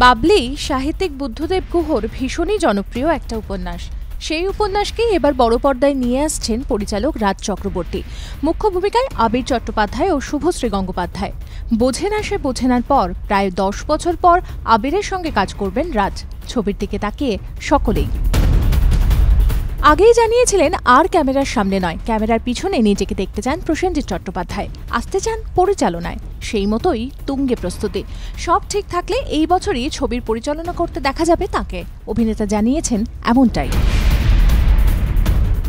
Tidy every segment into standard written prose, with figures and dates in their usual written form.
বাবলি সাহিত্যিক বুদ্ধদেব গুহর ভীষণই জনপ্রিয় একটা উপন্যাস। সেই উপন্যাসকেই এবার বড় পর্দায় নিয়ে আসছেন পরিচালক রাজ চক্রবর্তী। মুখ্য ভূমিকায় আবির চট্টোপাধ্যায় ও শুভশ্রী গঙ্গোপাধ্যায়। বোঝে না সে বোঝে নার পর প্রায় 10 বছর পর আবিরের সঙ্গে কাজ করবেন রাজ। ছবির দিকে তাকিয়ে সকলেই আগেই জানিয়েছিলেন আর ক্যামেরার সামনে নয়, ক্যামেরার পিছনে নিজেকে দেখতে চান প্রসেনজিৎ চট্টোপাধ্যায়, আসতে চান পরিচালনায়। সেই মতোই তুঙ্গে প্রস্তুতি। সব ঠিক থাকলে এই বছরই ছবির পরিচালনা করতে দেখা যাবে তাকে। অভিনেতা জানিয়েছেন এমনটাই।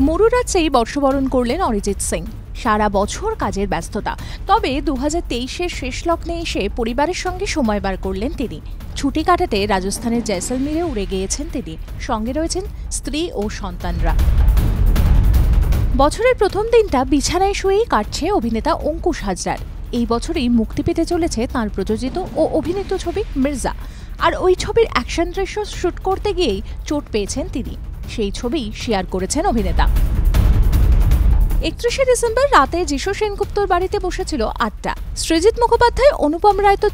মরুরাজ্যেই বর্ষবরণ করলেন অরিজিৎ সিং। সারা বছর কাজের ব্যস্ততা, তবে 2023-এর শেষ লগ্নে এসে পরিবারের সঙ্গে সময় বার করলেন তিনি। ছুটি কাটাতে রাজস্থানের জয়সলমীরে উড়ে গিয়েছেন তিনি। সঙ্গে রয়েছেন স্ত্রী ও সন্তানরা। বছরের প্রথম দিনটা বিছানায় শুয়েই কাটছে অভিনেতা অঙ্কুশ হাজরার। এই বছরই মুক্তি পেতে চলেছে তাঁর প্রযোজিত ও অভিনীত ছবি মির্জা। আর ওই ছবির অ্যাকশন দৃশ্য শুট করতে গিয়েই চোট পেয়েছেন তিনি। সেই ছবি শেয়ার করেছেন অভিনেতা। 31শে ডিসেম্বর রাতে যিশু সেনগুপ্তর বাড়িতে বসেছিল আড্ডা। সৃজিত মুখোপাধ্যায়, অনুপম রায় তো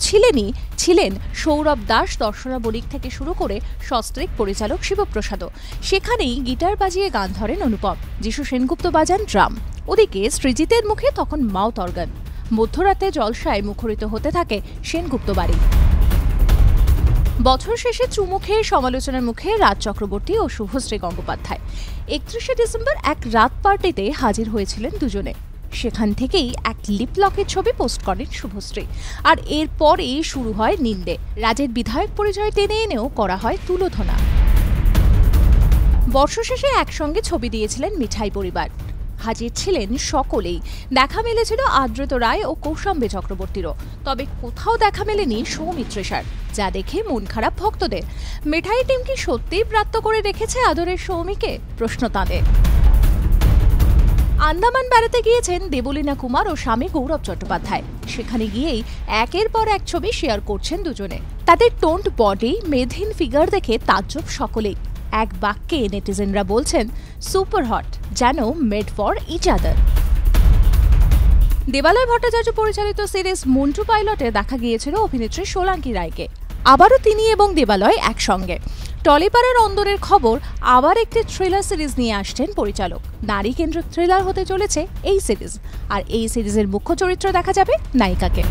ছিলেন সৌরভ দাস, দর্শনা বণিক থেকে শুরু করে সস্ত্রীক পরিচালক শিবপ্রসাদও। সেখানেই গিটার বাজিয়ে গান ধরেন অনুপম, যিশু সেনগুপ্ত বাজান ড্রাম। ওদিকে সৃজিতের মুখে তখন মাউথ অর্গান। মধ্যরাতে জলসায় মুখরিত হতে থাকে সেনগুপ্ত বাড়ি। বছর শেষে চুমু খেয়ে সমালোচনার মুখে রাজ চক্রবর্তী ও শুভশ্রী গঙ্গোপাধ্যায়। 31শে ডিসেম্বর এক রাত পার্টিতে হাজির হয়েছিলেন দুজনে। সেখান থেকেই এক লিপলকের ছবি পোস্ট করেন শুভশ্রী। আর এরপরেই শুরু হয় নিন্দে। রাজের বিধায়ক পরিচয় টেনে এনেও করা হয় তুলোধনা। বর্ষশেষে একসঙ্গে ছবি দিয়েছিলেন মিঠাই পরিবার। হাজির ছিলেন সকলেই। দেখা মিলেছিল আদ্রিত রায় ও কৌশাম্বী চক্রবর্তীরও। তবে কোথাও দেখা মেলেনি সৌমিত্রেশার, যা দেখে মন খারাপ ভক্তদের। মিঠাই টিম কি সত্যিই প্রাপ্ত করে রেখেছে আদরের সৌমিকে? প্রশ্ন তাঁদের। আন্দামান বেড়াতে গিয়েছেন দেবলীনা কুমার ও স্বামী গৌরব চট্টোপাধ্যায়। সেখানে গিয়েই একের পর এক ছবি শেয়ার করছেন দুজনে। তাদের টোন্ড বডি, মেদহীন ফিগার দেখে তাজ্জব সকলেই। এক বাক্যে নেটিজেনরা বলছেন সুপার হট, যেন মেড ফর ইচ আদার। দেবালয় ভট্টাচার্য পরিচালিত সিরিজ মন্টু পাইলটে দেখা গিয়েছিল অভিনেত্রী সোলাঙ্কি রায়কে। আবারও তিনি এবং দেবালয় একসঙ্গে। টলিপাড়ার অন্দরের খবর, আবার একটি থ্রিলার সিরিজ নিয়ে আসছেন পরিচালক। নারী কেন্দ্রিক থ্রিলার হতে চলেছে এই সিরিজ। আর এই সিরিজের মুখ্য চরিত্র দেখা যাবে নায়িকাকে।